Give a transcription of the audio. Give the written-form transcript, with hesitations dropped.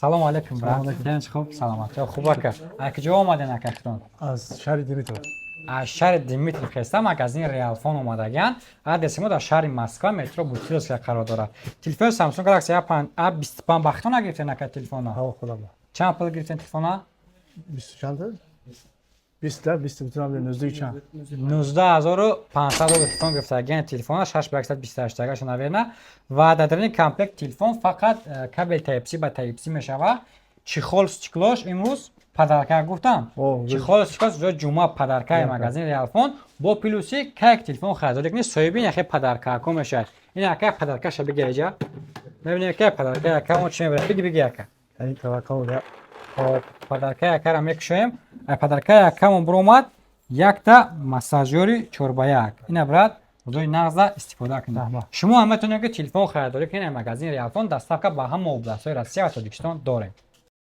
سلام علیکم سلام برات. علیکم. تنش خوب سلامت. خوبه که کجا آمدین اکتون؟ از شهر دیمیتر. از شهر دیمیتر هستم. مغازین ریالفون اومدگان. آدرس ما در شهر مسکو مترو بوتیروس قرار داره. تلفن سامسونگ گالاکسی A25 بختون نگرفتین که تلفن ها؟ خدا با. چند پول گرفتین تلفن ها؟ 20 چند؟ 20 میتونم 19 چند. 19500 تلفن گرفتگان تلفن 628 گاش نوینا و دادرین کامپلکت تلفن فقط کابل تایپ سی با تایپ سی میشوه. چخول استیکلاش امروز پدرکه گفتم. چخول استیکلاش روز جمعه پدرکه مغازین ریالفون با پلوسی که یک تلفن خریداری کنی صاحبین یخی پدرکه کم میشه. این یکی پدرکه شو بگیری جا. ببینید که پدرکه کم چی میبره بگی یکی. این توقع پدرکه کرم یک شویم. پدرکه کم برومد یک تا مساژوری چوربا یک. این برات روی نغزه استفاده کنید. شما همه تونید که تلفن خریداری کنید مغازین ریالفون دستک با هم مبلغ روسیه و تاجیکستان داریم.